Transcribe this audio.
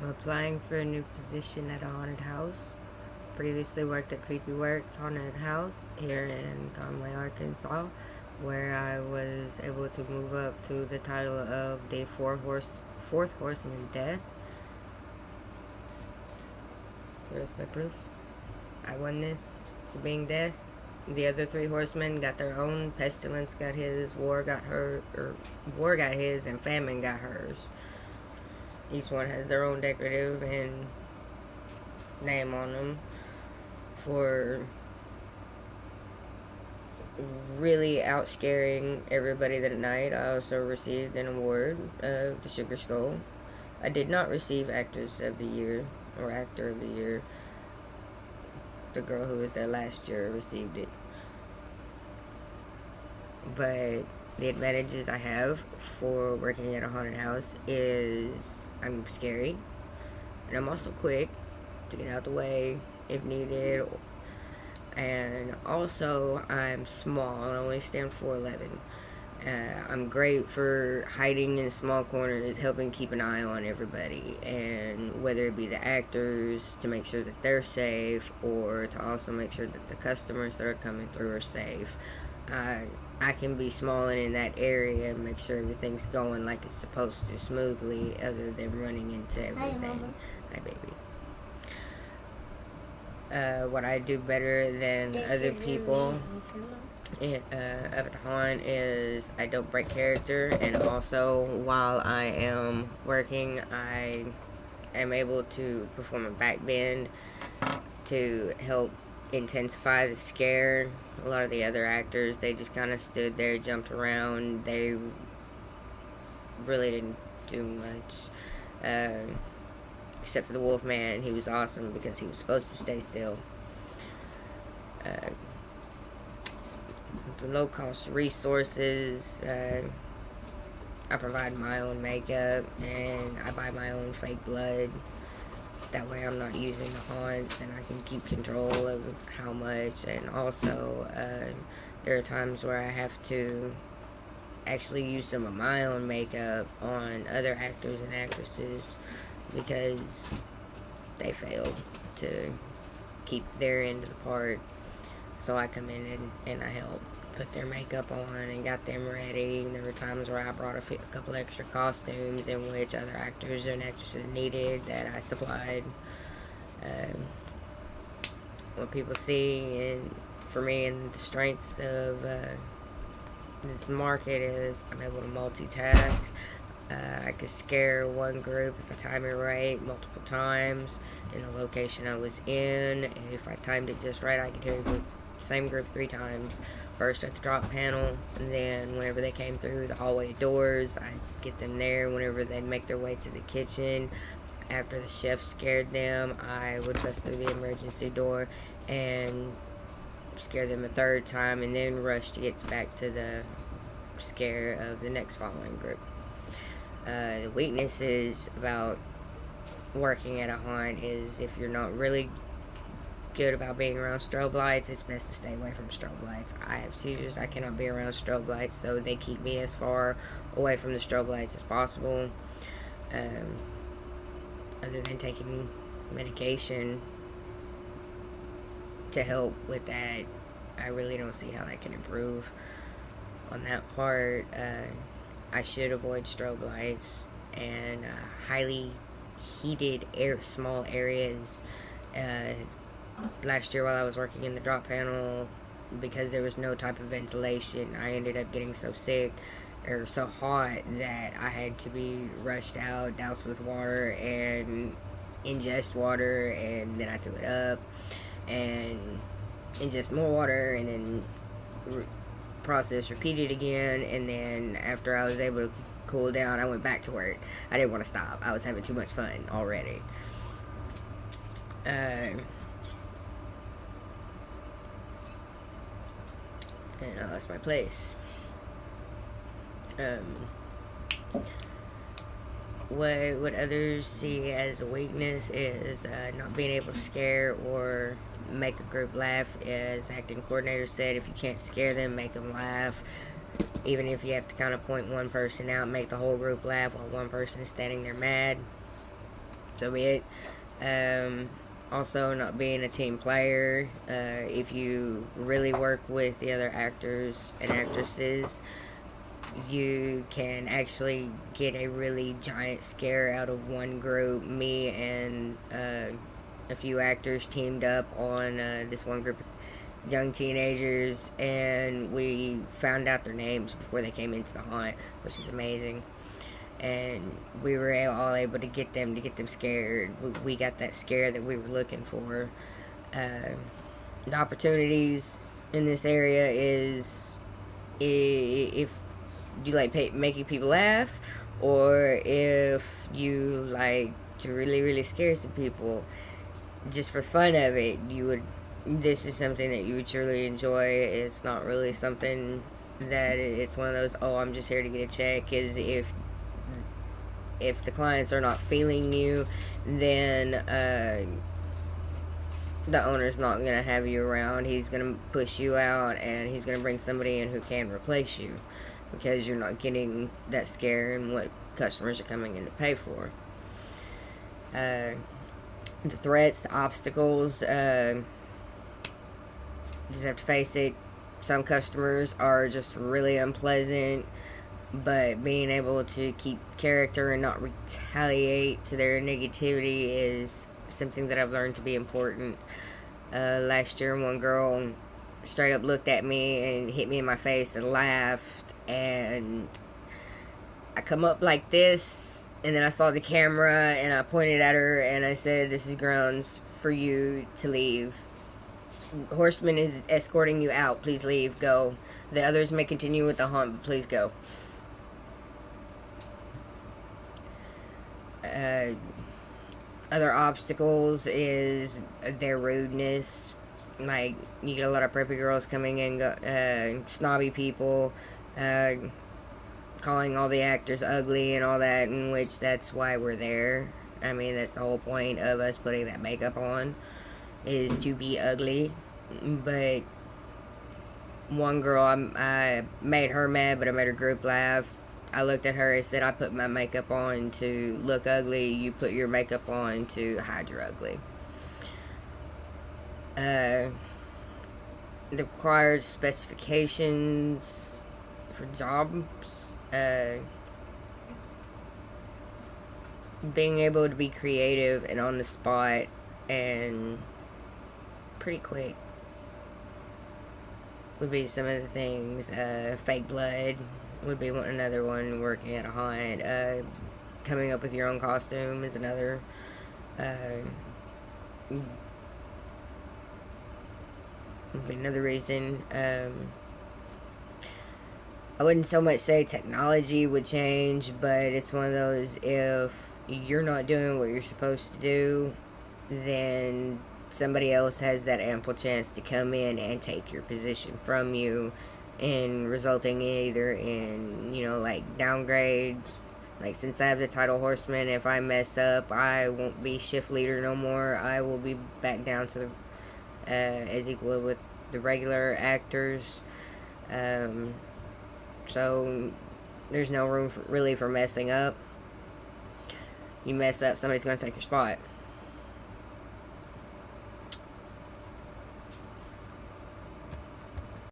I'm applying for a new position at a haunted house. Previously worked at Creepy Works Haunted House here in Conway, Arkansas, where I was able to move up to the title of the fourth horseman death. Here's my proof. I won this for being death. The other three horsemen got their own. Pestilence got his. War got his, and Famine got hers. Each one has their own decorative and name on them for really outscaring everybody that night. I also received an award of the Sugar Skull. I did not receive Actress of the Year or Actor of the Year. The girl who was there last year received it. But the advantages I have for working at a haunted house is I'm scary, and I'm also quick to get out the way if needed. And also, I'm small. I only stand 4'11". I'm great for hiding in small corners, helping keep an eye on everybody, and whether it be the actors to make sure that they're safe, or to also make sure that the customers that are coming through are safe. I can be small and in that area and make sure everything's going like it's supposed to, smoothly, other than running into everything. Hi, baby. What I do better than other people at the haunt is I don't break character, and also while I am working, I am able to perform a back bend to help intensify the scare. A lot of the other actors, they just kind of stood there, jumped around. They really didn't do much. Except for the Wolfman. He was awesome because he was supposed to stay still. The low-cost resources, I provide my own makeup, and I buy my own fake blood. That way I'm not using the haunts, and I can keep control of how much. And also, there are times where I have to actually use some of my own makeup on other actors and actresses because they failed to keep their end of the part. So I come in and I help put their makeup on and got them ready. And there were times where I brought a couple extra costumes in which other actors and actresses needed that I supplied. What people see, and for me, and the strengths of this market is I'm able to multitask. I could scare one group if I time it right multiple times in the location I was in. And if I timed it just right, I could hear the same group 3 times. First at the drop panel, and then whenever they came through the hallway doors, I'd get them there. Whenever they'd make their way to the kitchen, after the chef scared them, I would bust through the emergency door and scare them a 3rd time, and then rush to get back to the scare of the next following group. The weaknesses about working at a haunt is if you're not really good about being around strobe lights, it's best to stay away from strobe lights. I have seizures. I cannot be around strobe lights, so they keep me as far away from the strobe lights as possible. Other than taking medication to help with that, I really don't see how that can improve on that part. I should avoid strobe lights and highly heated small areas. Last year while I was working in the drop panel, because there was no type of ventilation, I ended up getting so sick or so hot that I had to be rushed out, doused with water, and ingest water, and then I threw it up, and ingest more water, and then process repeated again. And then after I was able to cool down, I went back to work. I didn't want to stop. I was having too much fun already. And I lost my place. What others see as a weakness is not being able to scare or make a group laugh. As acting coordinator said, if you can't scare them, make them laugh. Even if you have to kind of point one person out, make the whole group laugh while one person is standing there mad. so be it. Also, not being a team player. If you really work with the other actors and actresses, you can actually get a really giant scare out of one group. Me and a few actors teamed up on this one group of young teenagers, and we found out their names before they came into the haunt, which was amazing. And we were all able to get them scared. We got that scare that we were looking for. The opportunities in this area is if you like making people laugh, or if you like to really scare some people just for fun of it, you would. This is something that you would truly enjoy. It's not really something that it's one of those, oh, I'm just here to get a check. Is if the clients are not feeling you, then the owner's not going to have you around. He's going to push you out, and he's going to bring somebody in who can replace you, because you're not getting that scare and what customers are coming in to pay for. The threats, the obstacles, just have to face it. Some customers are just really unpleasant, but being able to keep character and not retaliate to their negativity is something that I've learned to be important. Last year, one girl straight up looked at me and hit me in my face and laughed, and I come up like this, and then I saw the camera and I pointed at her and I said, "This is grounds for you to leave. Horseman is escorting you out. Please leave. Go. The others may continue with the hunt, but please go." Other obstacles is their rudeness. Like, you get a lot of preppy girls coming in, snobby people, calling all the actors ugly and all that, in which that's why we're there. I mean, that's the whole point of us putting that makeup on, is to be ugly. But one girl, I made her mad, but I made her group laugh. I looked at her and said, "I put my makeup on to look ugly. You put your makeup on to hide your ugly." The required specifications for jobs. Being able to be creative and on the spot and pretty quick would be some of the things. Fake blood would be another one. Working at a haunt, coming up with your own costume is another. Would be another reason. I wouldn't so much say technology would change, but it's one of those, if you're not doing what you're supposed to do, then somebody else has that ample chance to come in and take your position from you, and resulting either in, like, downgrade. Like, since I have the title horseman, if I mess up, I won't be shift leader no more. I will be back down to the as equal with the regular actors. So there's no room really for messing up. You mess up, somebody's going to take your spot.